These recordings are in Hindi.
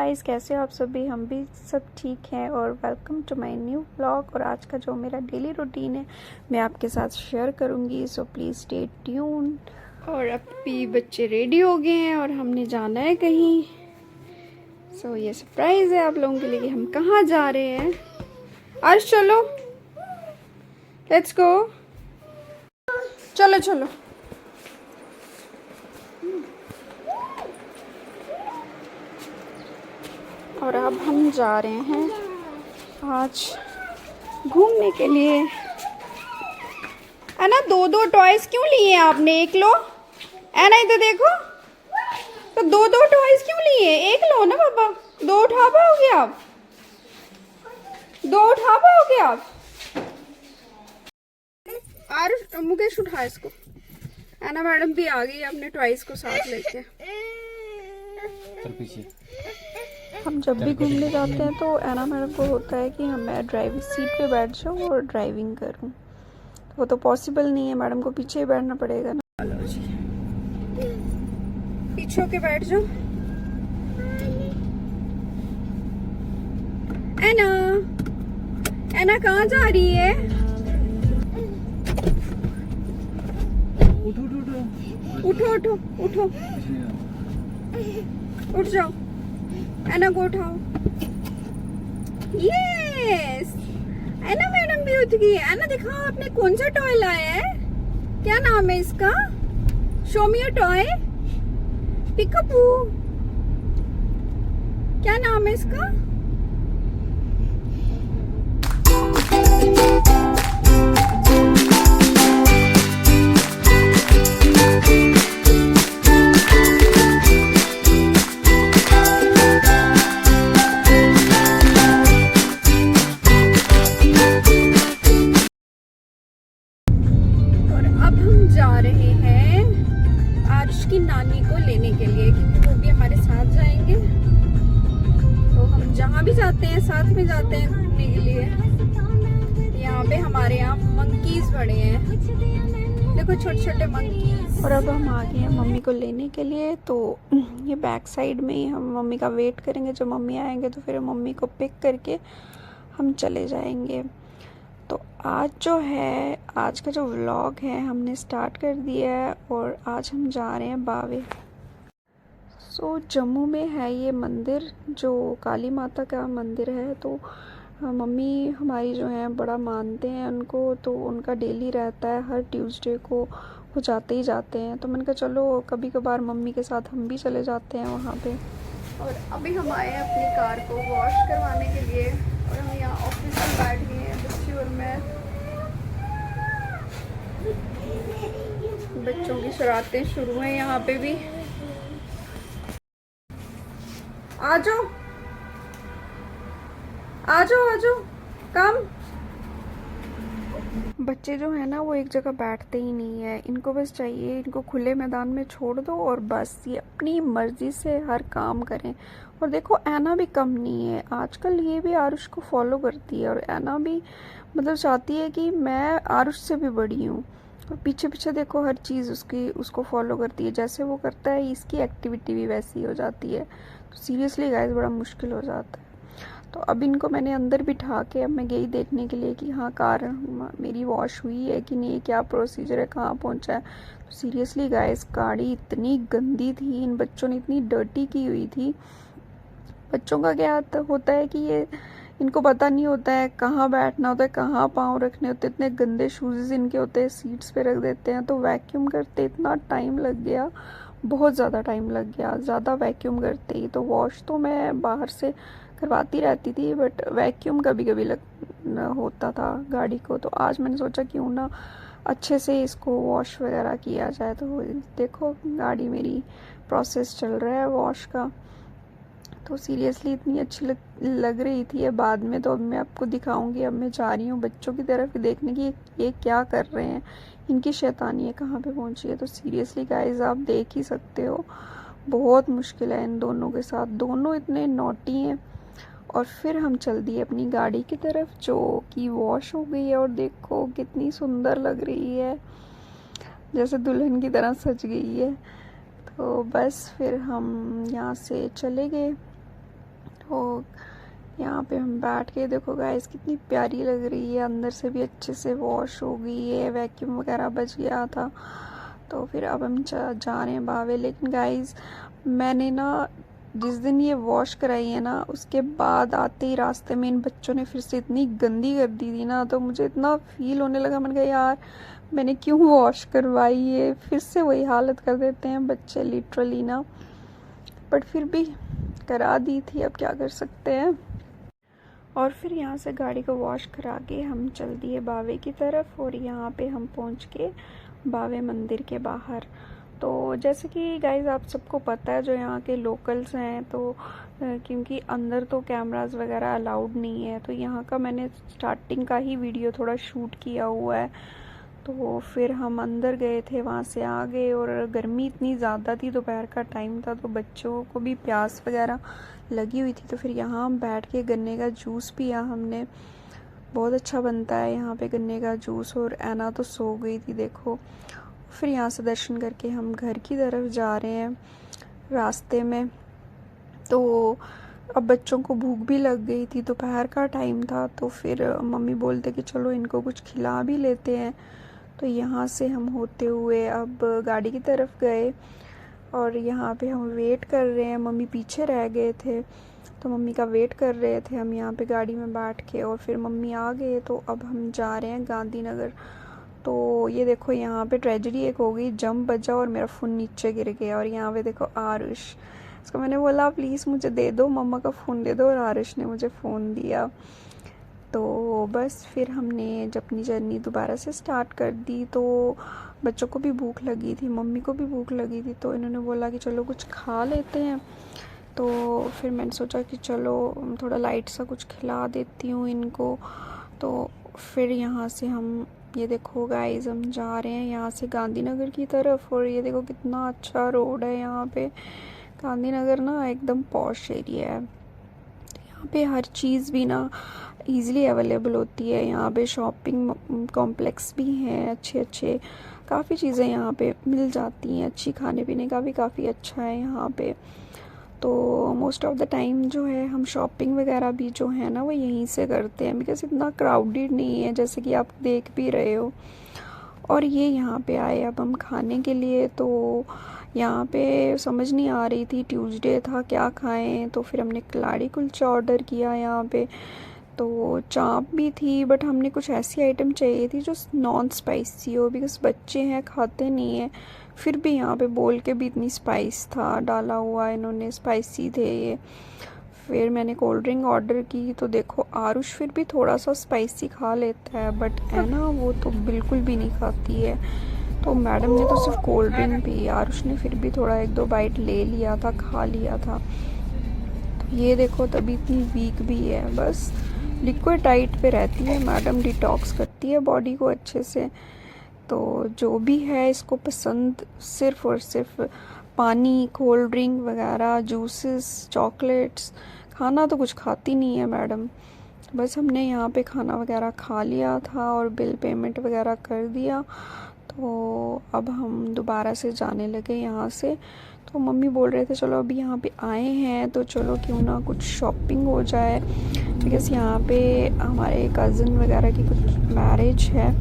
गाइस, कैसे हो आप सभी। हम भी सब ठीक हैं और welcome to my new vlog. और आज का जो मेरा डेली रूटीन है मैं आपके साथ शेयर करूंगी, सो प्लीज़ स्टे ट्यून। और अभी बच्चे रेडी हो गए हैं और हमने जाना है कहीं। सो ये सरप्राइज़ है आप लोगों के लिए कि हम कहाँ जा रहे हैं। आज चलो, लेट्स गो, चलो चलो। और अब हम जा रहे हैं आज घूमने के लिए। है ना, दो दो टॉयज क्यों लिए आपने? एक लो, है ना, इधर देखो। तो दो दो टॉयज क्यों लिए? एक लो ना पापा। दो उठा पाओगे आप? दो उठा पाओगे आप? और मुकेश उठा इसको। एना मैडम भी आ गई अपने टॉयज को साथ लेके। हम जब भी घूमने जाते हैं तो एना मैडम को होता है कि मैं ड्राइविंग सीट पे बैठ जाऊँ और ड्राइविंग करूँ। वो तो पॉसिबल नहीं है, मैडम को पीछे ही बैठना पड़ेगा ना। चलो जी, पीछे होके बैठ जाओ। एना, एना कहाँ जा रही है? उठो उठो उठो उठो, उठ जाओ। एना को उठाओ। यस, एना मैडम भी उठ गई। एना दिखाओ आपने कौन सा टॉय लाया है। क्या नाम है इसका? Show me your toy. पिकापू। क्या नाम है इसका? जा रहे हैं आरुष की नानी को लेने के लिए, क्योंकि वो भी हमारे साथ जाएंगे। तो हम जहाँ भी जाते हैं साथ में जाते हैं घूमने के लिए। यहाँ पे हमारे यहाँ मंकीज बड़े हैं, देखो छोटे छोटे मंकीज। और अब हम आ गए हैं मम्मी को लेने के लिए। तो ये बैक साइड में ही हम मम्मी का वेट करेंगे। जब मम्मी आएंगे तो फिर मम्मी को पिक करके हम चले जाएंगे। तो आज जो है, आज का जो व्लॉग है हमने स्टार्ट कर दिया है और आज हम जा रहे हैं बावे। सो जम्मू में है ये मंदिर, जो काली माता का मंदिर है। तो मम्मी हमारी जो है बड़ा मानते हैं उनको, तो उनका डेली रहता है, हर ट्यूसडे को वो जाते ही जाते हैं। तो मैंने कहा चलो कभी कभार मम्मी के साथ हम भी चले जाते हैं वहाँ पे। और अभी हम आए हैं अपनी कार को वॉश करवाने के लिए और हम यहाँ ऑफिस में बैठ गए हैं, बच्ची और मैं। बच्चों की शरारतें शुरू हैं यहाँ पे भी। आ जाओ आ जाओ आ जाओ, कम। बच्चे जो है ना वो एक जगह बैठते ही नहीं है। इनको बस चाहिए, इनको खुले मैदान में छोड़ दो और बस ये अपनी मर्जी से हर काम करें। और देखो एना भी कम नहीं है, आजकल ये भी आरुष को फॉलो करती है। और एना भी मतलब चाहती है कि मैं आरुष से भी बड़ी हूँ। और पीछे पीछे देखो हर चीज़ उसको फॉलो करती है। जैसे वो करता है इसकी एक्टिविटी भी वैसी हो जाती है। तो सीरियसली गाइस बड़ा मुश्किल हो जाता है। तो अब इनको मैंने अंदर बिठा के अब मैं गई देखने के लिए कि हाँ कार मेरी वॉश हुई है कि नहीं, क्या प्रोसीजर है, कहाँ पहुँचा है। तो सीरियसली गाइस गाड़ी इतनी गंदी थी, इन बच्चों ने इतनी डर्टी की हुई थी। बच्चों का क्या होता है कि ये इनको पता नहीं होता है कहाँ बैठना होता है, कहाँ पाँव रखने होते हैं। इतने गंदे शूज़ इनके होते हैं, सीट्स पे रख देते हैं। तो वैक्यूम करते इतना टाइम लग गया, बहुत ज़्यादा टाइम लग गया, ज़्यादा वैक्यूम करते ही। तो वॉश तो मैं बाहर से करवाती रहती थी, बट वैक्यूम कभी कभी होता था गाड़ी को। तो आज मैंने सोचा क्यों ना अच्छे से इसको वॉश वगैरह किया जाए। तो देखो गाड़ी मेरी प्रोसेस चल रहा है वॉश का। तो सीरियसली इतनी अच्छी लग रही थी ये बाद में। तो अब मैं आपको दिखाऊंगी। अब मैं जा रही हूँ बच्चों की तरफ देखने की ये क्या कर रहे हैं, इनकी शैतानी है कहाँ पे पहुँची है। तो सीरियसली गाइस आप देख ही सकते हो, बहुत मुश्किल है इन दोनों के साथ। दोनों इतने नॉटी हैं। और फिर हम चल दिए अपनी गाड़ी की तरफ जो कि वॉश हो गई है। और देखो कितनी सुंदर लग रही है, जैसे दुल्हन की तरह सज गई है। तो बस फिर हम यहाँ से चले गए तो यहाँ पे हम बैठ के देखो गाइस कितनी प्यारी लग रही है, अंदर से भी अच्छे से वॉश हो गई है, वैक्यूम वगैरह बच गया था। तो फिर अब हम जा रहे हैं बावे। लेकिन गाइस मैंने ना जिस दिन ये वॉश कराई है ना, उसके बाद आते ही रास्ते में इन बच्चों ने फिर से इतनी गंदी कर दी थी ना, तो मुझे इतना फील होने लगा। मैंने कहा यार मैंने क्यों वॉश करवाई है, फिर से वही हालत कर देते हैं बच्चे लिटरली ना। बट फिर भी करा दी थी, अब क्या कर सकते हैं। और फिर यहाँ से गाड़ी को वॉश करा के हम चल दिए बावे की तरफ। और यहाँ पे हम पहुँच के बावे मंदिर के बाहर। तो जैसे कि गाइज़ आप सबको पता है, जो यहाँ के लोकल्स हैं, तो क्योंकि अंदर तो कैमरास वगैरह अलाउड नहीं है, तो यहाँ का मैंने स्टार्टिंग का ही वीडियो थोड़ा शूट किया हुआ है। तो फिर हम अंदर गए थे, वहाँ से आ गए। और गर्मी इतनी ज़्यादा थी, दोपहर का टाइम था, तो बच्चों को भी प्यास वगैरह लगी हुई थी। तो फिर यहाँ हम बैठ के गन्ने का जूस पिया हमने। बहुत अच्छा बनता है यहाँ पे गन्ने का जूस। और ऐना तो सो गई थी देखो। फिर यहाँ से दर्शन करके हम घर की तरफ जा रहे हैं रास्ते में। तो अब बच्चों को भूख भी लग गई थी, दोपहर का टाइम था, तो फिर मम्मी बोलते कि चलो इनको कुछ खिला भी लेते हैं। तो यहाँ से हम होते हुए अब गाड़ी की तरफ गए। और यहाँ पे हम वेट कर रहे हैं, मम्मी पीछे रह गए थे, तो मम्मी का वेट कर रहे थे हम यहाँ पे गाड़ी में बैठ के। और फिर मम्मी आ गए, तो अब हम जा रहे हैं गांधीनगर। तो ये देखो यहाँ पे ट्रेजेडी एक हो गई, जंप बजा और मेरा फ़ोन नीचे गिर गया। और यहाँ पे देखो आरुष, इसको मैंने बोला प्लीज़ मुझे दे दो, मम्मा का फ़ोन दे दो, और आरुष ने मुझे फ़ोन दिया। तो बस फिर हमने जब अपनी जर्नी दोबारा से स्टार्ट कर दी। तो बच्चों को भी भूख लगी थी, मम्मी को भी भूख लगी थी, तो इन्होंने बोला कि चलो कुछ खा लेते हैं। तो फिर मैंने सोचा कि चलो थोड़ा लाइट सा कुछ खिला देती हूँ इनको। तो फिर यहाँ से हम, ये देखो गाइस, हम जा रहे हैं यहाँ से गांधीनगर की तरफ। और ये देखो कितना अच्छा रोड है यहाँ पे। गांधीनगर ना एकदम पॉश एरिया है, यहाँ पे हर चीज़ भी ना ईज़िली अवेलेबल होती है। यहाँ पे शॉपिंग कॉम्प्लेक्स भी हैं अच्छे अच्छे, काफ़ी चीज़ें यहाँ पे मिल जाती हैं। अच्छी खाने पीने का भी काफ़ी अच्छा है यहाँ पे। तो मोस्ट ऑफ़ द टाइम जो है हम शॉपिंग वगैरह भी जो है ना वो यहीं से करते हैं, बिकॉज़ इतना क्राउडेड नहीं है जैसे कि आप देख भी रहे हो। और ये यहाँ पे आए अब हम खाने के लिए। तो यहाँ पे समझ नहीं आ रही थी, ट्यूसडे था, क्या खाएं। तो फिर हमने कलाड़ी कुलचा ऑर्डर किया यहाँ पे। तो चाप भी थी, बट हमने कुछ ऐसी आइटम चाहिए थी जो नॉन स्पाइसी हो, बिकॉज़ बच्चे हैं खाते नहीं हैं। फिर भी यहाँ पे बोल के भी इतनी स्पाइस था डाला हुआ इन्होंने, स्पाइसी थे ये। फिर मैंने कोल्ड ड्रिंक ऑर्डर की। तो देखो आरुष फिर भी थोड़ा सा स्पाइसी खा लेता है, बट ऐना वो तो बिल्कुल भी नहीं खाती है। तो मैडम ने तो सिर्फ कोल्ड ड्रिंक पी, आरुष ने फिर भी थोड़ा एक दो बाइट ले लिया था, खा लिया था। तो ये देखो तभी इतनी वीक भी है, बस लिक्विड डाइट पे रहती है मैडम, डिटॉक्स करती है बॉडी को अच्छे से। तो जो भी है इसको पसंद सिर्फ़ और सिर्फ पानी, कोल्ड ड्रिंक वगैरह, जूसेस, चॉकलेट्स, खाना तो कुछ खाती नहीं है मैडम। बस हमने यहाँ पे खाना वगैरह खा लिया था और बिल पेमेंट वगैरह कर दिया। तो अब हम दोबारा से जाने लगे यहाँ से। तो मम्मी बोल रहे थे चलो अभी यहाँ पे आए हैं तो चलो क्यों ना कुछ शॉपिंग हो जाए, बिकॉज़ यहाँ पे हमारे कज़न वगैरह की कुछ मैरिज है।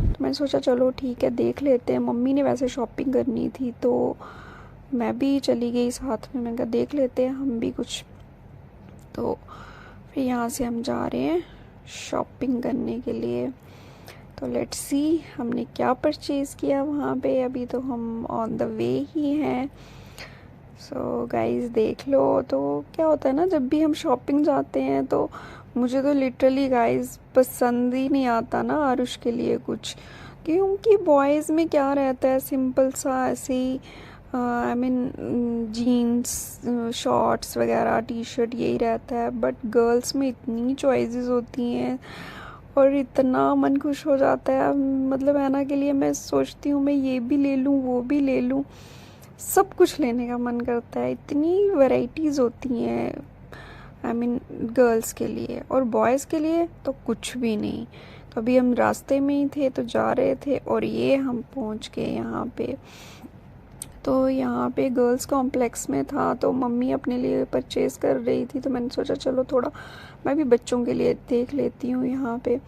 तो मैंने सोचा चलो ठीक है देख लेते हैं। मम्मी ने वैसे शॉपिंग करनी थी तो मैं भी चली गई साथ में, मैंने कहा देख लेते हैं हम भी कुछ। तो फिर यहाँ से हम जा रहे हैं शॉपिंग करने के लिए। तो लेट्स सी हमने क्या परचेज़ किया वहाँ पे। अभी तो हम ऑन द वे ही हैं। सो गाइस देख लो। तो क्या होता है ना, जब भी हम शॉपिंग जाते हैं तो मुझे तो लिटरली गाइस पसंद ही नहीं आता ना आरुष के लिए कुछ, क्योंकि बॉयज़ में क्या रहता है सिंपल सा ऐसे ही, आई मीन जीन्स, शॉर्ट्स वगैरह, टी शर्ट, यही रहता है। बट गर्ल्स में इतनी चॉइसेस होती हैं और इतना मन खुश हो जाता है। मतलब ऐना के लिए मैं सोचती हूँ मैं ये भी ले लूँ वो भी ले लूँ, सब कुछ लेने का मन करता है। इतनी वैरायटीज़ होती हैं आई मीन गर्ल्स के लिए, और बॉयज़ के लिए तो कुछ भी नहीं। तो अभी हम रास्ते में ही थे तो जा रहे थे और ये हम पहुँच गए यहाँ पे। तो यहाँ पे गर्ल्स कॉम्प्लेक्स में था, तो मम्मी अपने लिए परचेज़ कर रही थी, तो मैंने सोचा चलो थोड़ा मैं भी बच्चों के लिए देख लेती हूँ यहाँ पे।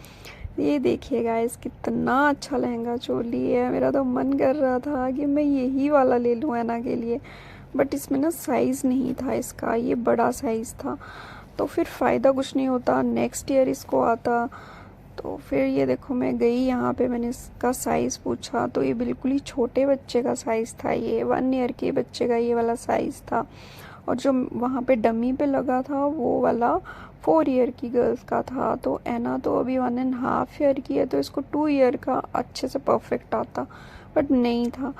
ये देखिए गाइस कितना अच्छा लहंगा चोली है। मेरा तो मन कर रहा था कि मैं यही वाला ले लूँ ऐना के लिए, बट इसमें ना साइज़ नहीं था इसका, ये बड़ा साइज़ था, तो फिर फ़ायदा कुछ नहीं होता, नेक्स्ट ईयर इसको आता। तो फिर ये देखो मैं गई यहाँ पे, मैंने इसका साइज़ पूछा, तो ये बिल्कुल ही छोटे बच्चे का साइज़ था, ये 1 ईयर के बच्चे का ये वाला साइज़ था। और जो वहाँ पे डमी पे लगा था वो वाला 4 ईयर की गर्ल्स का था। तो ऐना तो अभी 1.5 ईयर की है, तो इसको 2 ईयर का अच्छे से परफेक्ट आता, बट नहीं था।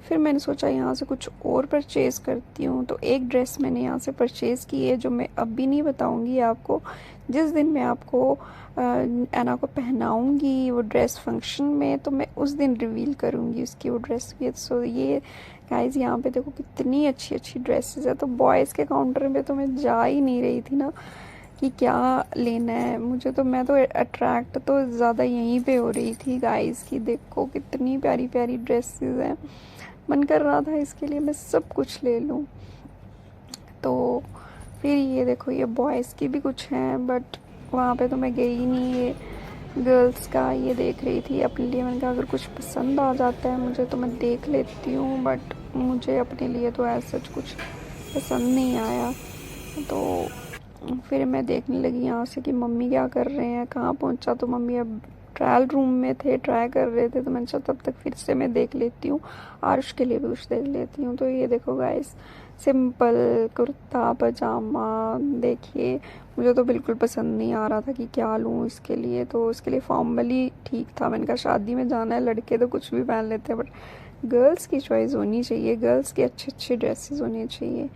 फिर मैंने सोचा यहाँ से कुछ और परचेज़ करती हूँ, तो एक ड्रेस मैंने यहाँ से परचेज़ की है, जो मैं अभी नहीं बताऊँगी आपको। जिस दिन मैं आपको ऐना को पहनाऊँगी वो ड्रेस फंक्शन में, तो मैं उस दिन रिवील करूँगी उसकी वो ड्रेस की। सो ये गाइस यहाँ पे देखो कितनी अच्छी अच्छी ड्रेसेस है। तो बॉयज़ के काउंटर पे तो मैं जा ही नहीं रही थी ना कि क्या लेना है मुझे, तो मैं तो अट्रैक्ट तो ज़्यादा यहीं पे हो रही थी गाइस की देखो कितनी प्यारी प्यारी ड्रेसेस हैं। मन कर रहा था इसके लिए मैं सब कुछ ले लूँ। तो फिर ये देखो ये बॉयज़ की भी कुछ हैं, बट वहाँ पे तो मैं गई नहीं। ये गर्ल्स का ये देख रही थी अपने लिए, मैंने कहा अगर कुछ पसंद आ जाता है मुझे तो मैं देख लेती हूँ, बट मुझे अपने लिए तो ऐसा कुछ पसंद नहीं आया। तो फिर मैं देखने लगी यहाँ से कि मम्मी क्या कर रहे हैं, कहाँ पहुँचा, तो मम्मी अब ट्रायल रूम में थे, ट्राई कर रहे थे, तो मैंने सोचा तब तक फिर से मैं देख लेती हूँ, आरुष के लिए भी कुछ देख लेती हूँ। तो ये देखो गाइस सिंपल कुर्ता पजामा, देखिए मुझे तो बिल्कुल पसंद नहीं आ रहा था कि क्या लूँ इसके लिए, तो इसके लिए फॉर्मली ठीक था। मैंने कहा शादी में जाना है, लड़के तो कुछ भी पहन लेते हैं, बट गर्ल्स की चॉइस होनी चाहिए, गर्ल्स की अच्छी अच्छी ड्रेसेस होनी चाहिए।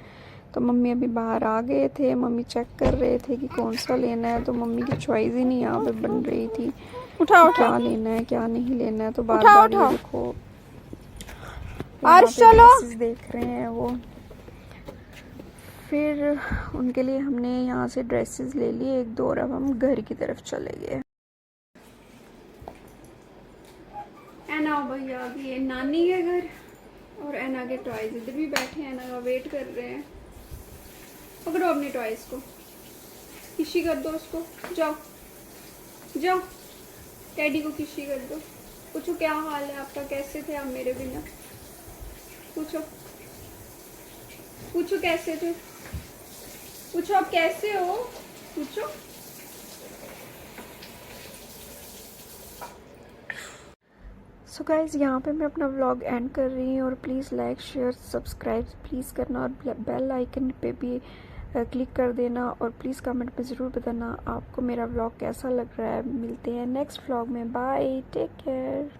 तो मम्मी अभी बाहर आ गए थे, मम्मी चेक कर रहे थे कि कौन सा लेना है, तो मम्मी की चॉइस ही नहीं यहाँ पे बन रही थी उठाओ क्या लेना है क्या नहीं लेना है। तो बार उठाओ बार ये उठाओ देखो और यहाँ पे चलो। ड्रेसेस देख रहे हैं वो। फिर उनके लिए हमने यहाँ से ड्रेसेस ले लिए एक दो, और अब हम घर की तरफ चले गए। ऐना भैया अभी ये नानी के घर, और ऐना के टॉयज इधर भी बैठे हैं, ऐना का वेट कर रहे हैं। पकड़ो अपने टॉयज को, किसी कर दो उसको, जाओ जाओ टैडी को किसी कर दो। पूछो क्या हाल है आपका, कैसे थे आप मेरे बिना, पूछो पूछो कैसे थे, पूछो आप कैसे हो, पूछो। सो गाइज यहाँ पे मैं अपना व्लॉग एंड कर रही हूँ, और please like share subscribe please करना, और बेल आइकन पे भी क्लिक कर देना, और प्लीज़ कमेंट में ज़रूर बताना आपको मेरा व्लॉग कैसा लग रहा है। मिलते हैं नेक्स्ट व्लॉग में, बाय, टेक केयर।